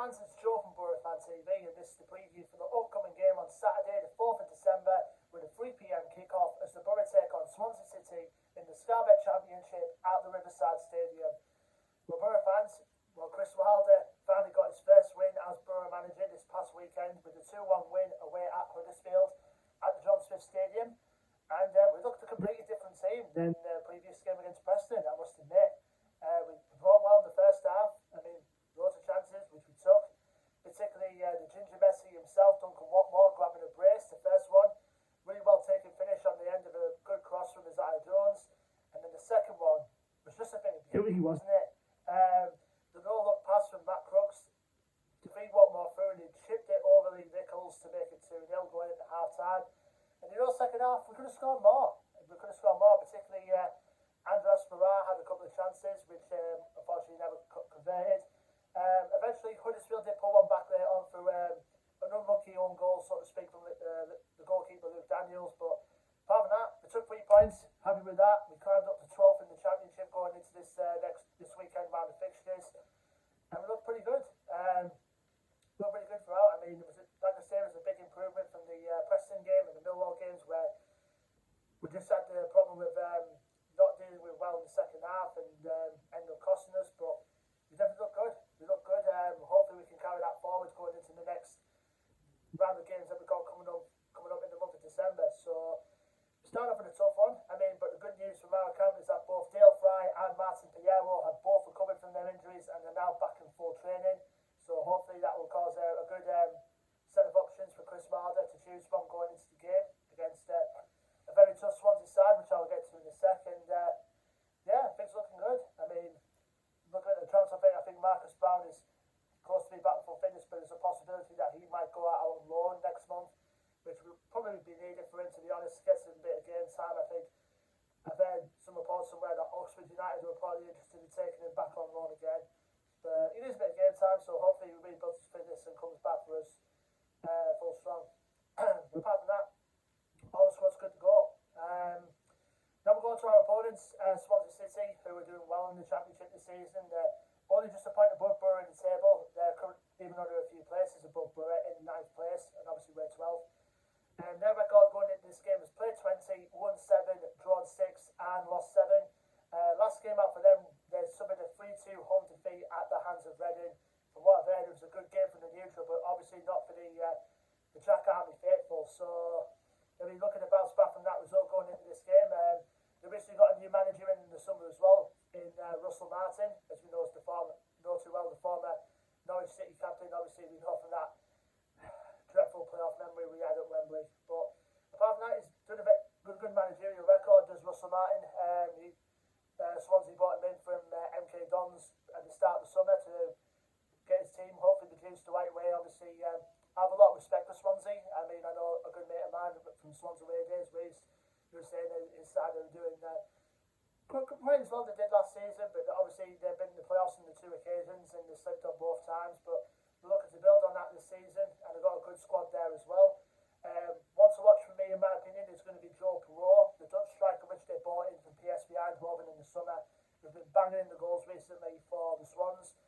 fans, it's Joe from Boro Fan TV, and this is the preview for the upcoming game on Saturday, the 4th of December, with a 3 p.m. kick-off as the Boro take on Swansea City in the Scarbet Championship at the Riverside Stadium. Well, Boro fans, Chris Wilder finally got his first win as Boro manager this past weekend with a 2-1 win away at Huddersfield at the John Smith Stadium, and we looked a completely different team than the previous game against Preston, I must admit. We performed well in the first half. I mean, loads of chances, which we took, particularly the Ginger Messi himself, Duncan Watmore, grabbing a brace, the first one. Really well taken finish on the end of a good cross from Isaiah Jones. And then the second one was just a thing of beauty, wasn't it? The no-look pass from Matt Crooks to feed Watmore through, and he chipped it over Lee Nichols to make it 2-0 going into half-time. And in the second half, we could have scored more. Particularly Andras Farrar had a couple of chances, which unfortunately never converted. Eventually, Huddersfield did pull one back later on through an unlucky own goal, so to speak, from the goalkeeper Luke Daniels. But apart from that, we took 3 points. Happy with that. We climbed up to 12th in the championship going into this weekend round of fixtures, and we looked pretty good. Looked pretty good throughout. I mean, like I say, it was a big improvement from the Preston game and the Millwall games, where we just had the problem with not dealing with well in the second half and ended up costing us. But we definitely look good. We look good. Hopefully we can carry that forward going into the next round of games that we've got coming up in the month of December. So we start off with a tough one. I mean, but the good news from our camp is that both Dale Fry and Martin Piero have both recovered from their injuries and are now back in full training. So hopefully that will cause a good set of options for Chris Wilder to choose from going into the game against a very tough Swansea side, which I'll get to in a second. Yeah, things looking good. I mean, looking at the transfer thing, I think Marcus Brown is close to be back full fitness, but there's a possibility that he might go out on loan next month, which will probably be needed for him, to be honest. Gets a bit of game time. I think I've heard some reports somewhere that Oxford United were probably interested in taking him back on loan again. But it is a bit of game time, so hopefully he rebuilds his fitness and comes back for us full strong. Apart from that, all the squad's good to go. Now we're going to our opponents, Swansea City, who are doing well in the Championship this season. They're only just a point above Boro in the table. They're even under a few places above Boro in 9th place, and obviously we're 12th. And their record going into this game is played 20, won 7, drawn 6, and lost 7. Last game out for them, they suffered a 3-2 home defeat at the hands of Reading. From what I've heard, it was a good game for the neutral, but obviously not for the Jack Army faithful. So they'll be looking to bounce back from that result going into this game. They've recently got a new manager in the summer as well, in Russell Martin, as we know too well, the former Norwich City captain. Obviously, we know from that dreadful playoff memory we had at Wembley. But apart from that, he's done a good managerial record, does Russell Martin. Swansea brought him in from MK Dons at the start of the summer to get his team hopefully produced the right way. Obviously, I have a lot of respect for Swansea. I mean, I know a good mate of mine from Swansea away days where he was saying that his side are doing quite as well as they did last season, but obviously they've been in the playoffs on the 2 occasions and they slipped on both times. But they're looking to build on that this season, and they've got a good squad there as well. One to watch for me, in my opinion, is going to be Joe Perreault, the Dutch striker which they bought in from PSV Eindhoven in the summer. They've been banging in the goals recently for the Swans.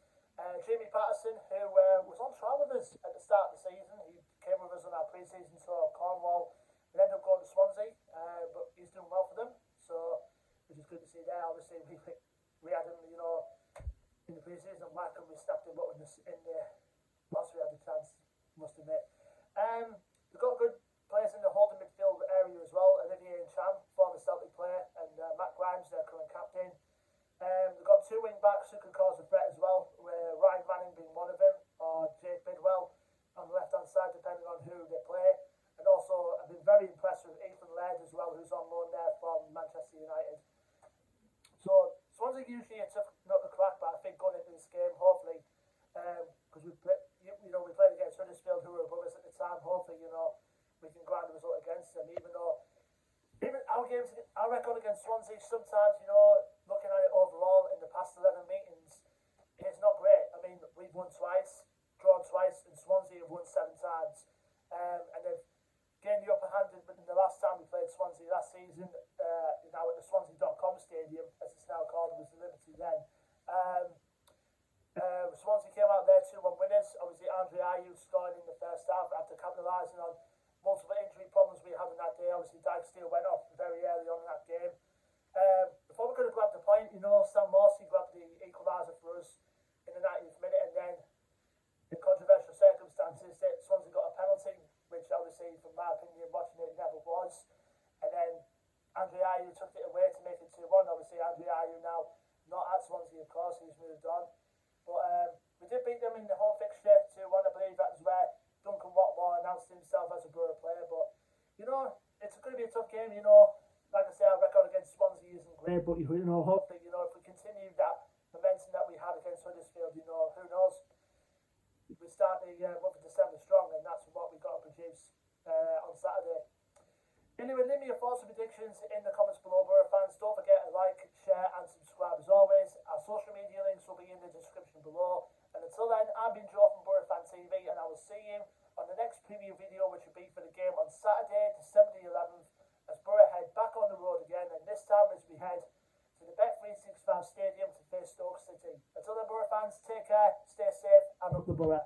Jamie Patterson, who was on trial with us at the start of the season. He came with us on our pre-season tour of Cornwall. We ended up going to Swansea, but he's doing well for them, so which is good to see there. Obviously, we had him, in the pre-season. Why couldn't we snap him up in the whilst we had the chance? Must admit. We've got good players in the holding midfield area as well. Olivier Ncham, former Celtic player, and Matt Grimes, their current captain. We've got 2 wing backs who can cause a threat as well, with Ryan Manning being one of them, or Jake Bidwell on the left-hand side, depending on who they play. And also, I've been very impressed with Ethan Laird as well, who's on loan there from Manchester United. So, Swansea usually a tough nut to crack, but I think going into this game, hopefully, because we played against Huddersfield, who were above us at the time, hopefully, we can grind the result against them, even our record against Swansea, sometimes, looking at it overall in the past 11 meetings, it's not great. I mean, we've won twice, drawn twice, and Swansea have won 7 times. And they've gained the upper hand in the last time we played Swansea last season, now at the Swansea.com stadium, as it's now called. It was the Liberty then. Swansea came out there 2-1 winners. Obviously, Andre Ayew scoring in the first half after capitalising on multiple injury problems we had on that day. Obviously, Dyke Steele went off very early on in that game. Before we could have grabbed the point, Sam Morsey grabbed the equaliser for us in the 90th minute, and then in controversial circumstances, Swansea got a penalty, which obviously, from my opinion, watching it, never was. And then Andre Ayew took it away to make it 2-1. Obviously, Andre Ayew now not at Swansea, of course, he's moved on. But we did beat them in the home fixture 2-1. I believe that was where Duncan Watmore announced himself as a Boro player. But, it's going to be a tough game. Like I say, our record against Swansea isn't great. But, hopefully, if we continue that momentum that we had against Huddersfield, who knows? We start the month of December strong, and that's what we've got to produce on Saturday. Anyway, leave me your thoughts and predictions in the comments below, Boro fans. Don't forget to like, share and subscribe as always. Our social media links will be in the description below. And until then, I've been Joe from Boro Fan TV, and I will see you on the next preview video, which will be for the game on Saturday, December the 11th, as Boro head back on the road again, and this time as we head to the Bet365 Stadium to face Stoke City. Until then, Boro fans, take care, stay safe, and up the Boro.